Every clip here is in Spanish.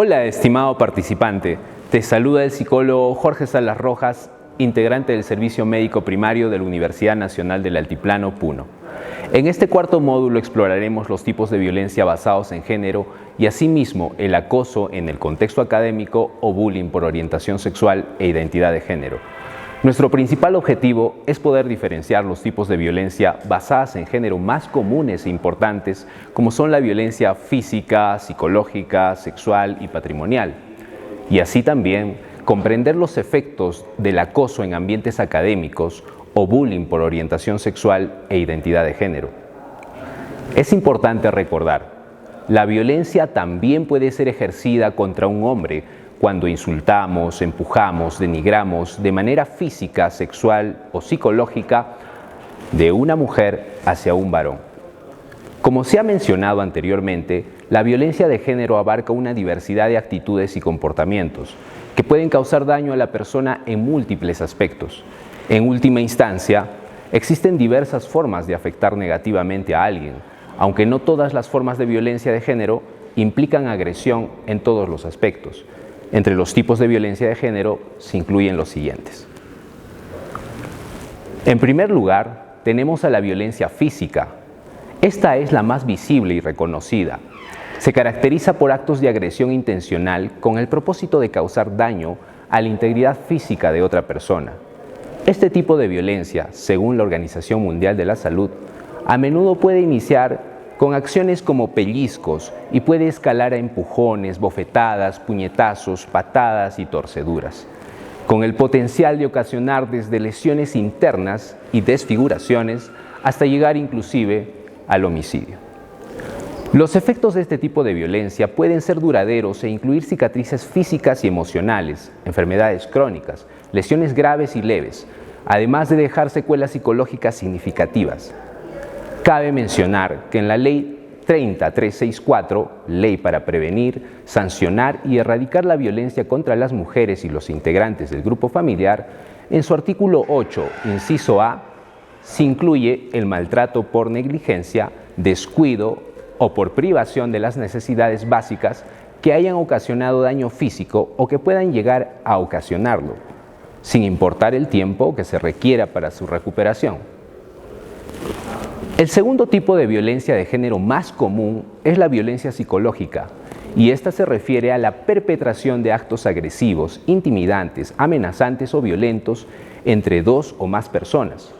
Hola, estimado participante. Te saluda el psicólogo Jorge Salas Rojas, integrante del Servicio Médico Primario de la Universidad Nacional del Altiplano, Puno. En este cuarto módulo exploraremos los tipos de violencia basados en género y asimismo el acoso en el contexto académico o bullying por orientación sexual e identidad de género. Nuestro principal objetivo es poder diferenciar los tipos de violencia basadas en género más comunes e importantes, como son la violencia física, psicológica, sexual y patrimonial, y así también comprender los efectos del acoso en ambientes académicos o bullying por orientación sexual e identidad de género. Es importante recordar, la violencia también puede ser ejercida contra un hombre cuando insultamos, empujamos, denigramos de manera física, sexual o psicológica de una mujer hacia un varón. Como se ha mencionado anteriormente, la violencia de género abarca una diversidad de actitudes y comportamientos que pueden causar daño a la persona en múltiples aspectos. En última instancia, existen diversas formas de afectar negativamente a alguien, aunque no todas las formas de violencia de género implican agresión en todos los aspectos. Entre los tipos de violencia de género se incluyen los siguientes. En primer lugar, tenemos a la violencia física. Esta es la más visible y reconocida. Se caracteriza por actos de agresión intencional con el propósito de causar daño a la integridad física de otra persona. Este tipo de violencia, según la Organización Mundial de la Salud, a menudo puede iniciar con acciones como pellizcos y puede escalar a empujones, bofetadas, puñetazos, patadas y torceduras, con el potencial de ocasionar desde lesiones internas y desfiguraciones hasta llegar inclusive al homicidio. Los efectos de este tipo de violencia pueden ser duraderos e incluir cicatrices físicas y emocionales, enfermedades crónicas, lesiones graves y leves, además de dejar secuelas psicológicas significativas. Cabe mencionar que en la Ley 30364, Ley para prevenir, sancionar y erradicar la violencia contra las mujeres y los integrantes del grupo familiar, en su artículo 8, inciso A, se incluye el maltrato por negligencia, descuido o por privación de las necesidades básicas que hayan ocasionado daño físico o que puedan llegar a ocasionarlo, sin importar el tiempo que se requiera para su recuperación. El segundo tipo de violencia de género más común es la violencia psicológica, y esta se refiere a la perpetración de actos agresivos, intimidantes, amenazantes o violentos entre dos o más personas.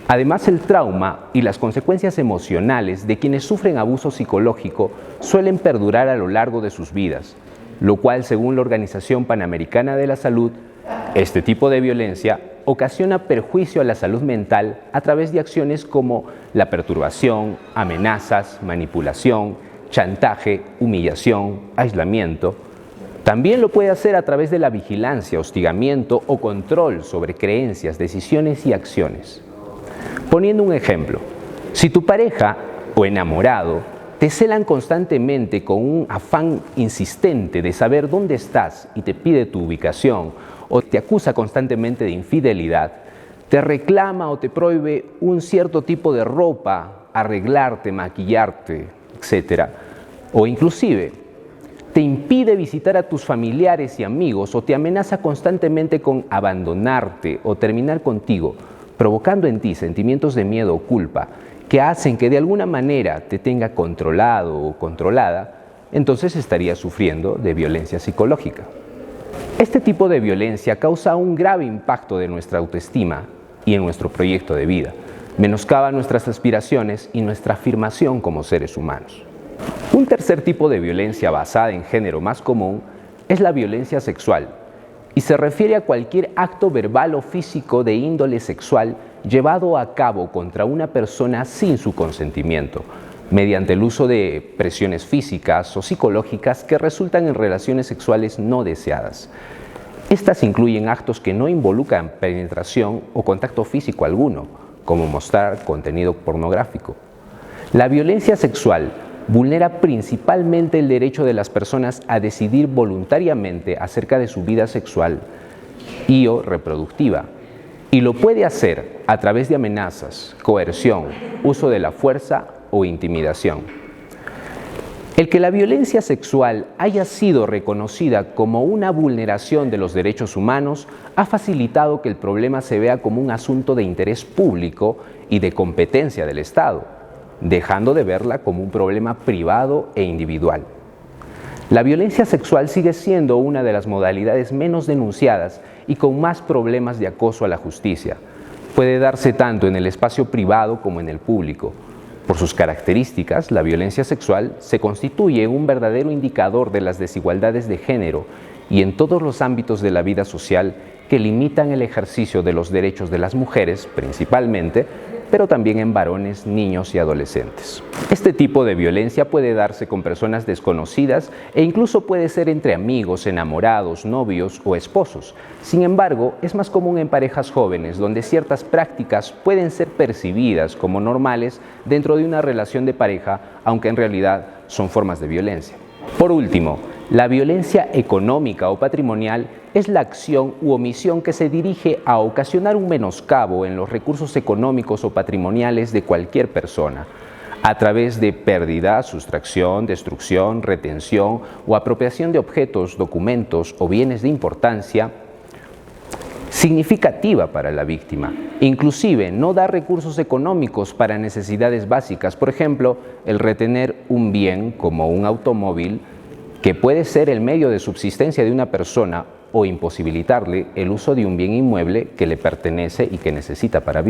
Además, el trauma y las consecuencias emocionales de quienes sufren abuso psicológico suelen perdurar a lo largo de sus vidas, lo cual, según la Organización Panamericana de la Salud, este tipo de violencia ocasiona perjuicio a la salud mental a través de acciones como la perturbación, amenazas, manipulación, chantaje, humillación, aislamiento. También lo puede hacer a través de la vigilancia, hostigamiento o control sobre creencias, decisiones y acciones. Poniendo un ejemplo, si tu pareja o enamorado te celan constantemente con un afán insistente de saber dónde estás y te pide tu ubicación, o te acusa constantemente de infidelidad, te reclama o te prohíbe un cierto tipo de ropa, arreglarte, maquillarte, etc. O inclusive te impide visitar a tus familiares y amigos o te amenaza constantemente con abandonarte o terminar contigo, provocando en ti sentimientos de miedo o culpa que hacen que de alguna manera te tenga controlado o controlada, entonces estarías sufriendo de violencia psicológica. Este tipo de violencia causa un grave impacto de nuestra autoestima y en nuestro proyecto de vida, menoscaba nuestras aspiraciones y nuestra afirmación como seres humanos. Un tercer tipo de violencia basada en género más común es la violencia sexual, y se refiere a cualquier acto verbal o físico de índole sexual llevado a cabo contra una persona sin su consentimiento, mediante el uso de presiones físicas o psicológicas que resultan en relaciones sexuales no deseadas. Estas incluyen actos que no involucran penetración o contacto físico alguno, como mostrar contenido pornográfico. La violencia sexual vulnera principalmente el derecho de las personas a decidir voluntariamente acerca de su vida sexual y o reproductiva, y lo puede hacer a través de amenazas, coerción, uso de la fuerza o intimidación. El que la violencia sexual haya sido reconocida como una vulneración de los derechos humanos ha facilitado que el problema se vea como un asunto de interés público y de competencia del Estado, dejando de verla como un problema privado e individual. La violencia sexual sigue siendo una de las modalidades menos denunciadas y con más problemas de acoso a la justicia. Puede darse tanto en el espacio privado como en el público. Por sus características, la violencia sexual se constituye un verdadero indicador de las desigualdades de género y en todos los ámbitos de la vida social que limitan el ejercicio de los derechos de las mujeres, principalmente, pero también en varones, niños y adolescentes. Este tipo de violencia puede darse con personas desconocidas e incluso puede ser entre amigos, enamorados, novios o esposos. Sin embargo, es más común en parejas jóvenes, donde ciertas prácticas pueden ser percibidas como normales dentro de una relación de pareja, aunque en realidad son formas de violencia. Por último, la violencia económica o patrimonial es la acción u omisión que se dirige a ocasionar un menoscabo en los recursos económicos o patrimoniales de cualquier persona, a través de pérdida, sustracción, destrucción, retención o apropiación de objetos, documentos o bienes de importancia significativa para la víctima. Inclusive no da recursos económicos para necesidades básicas, por ejemplo, el retener un bien como un automóvil que puede ser el medio de subsistencia de una persona o imposibilitarle el uso de un bien inmueble que le pertenece y que necesita para vivir.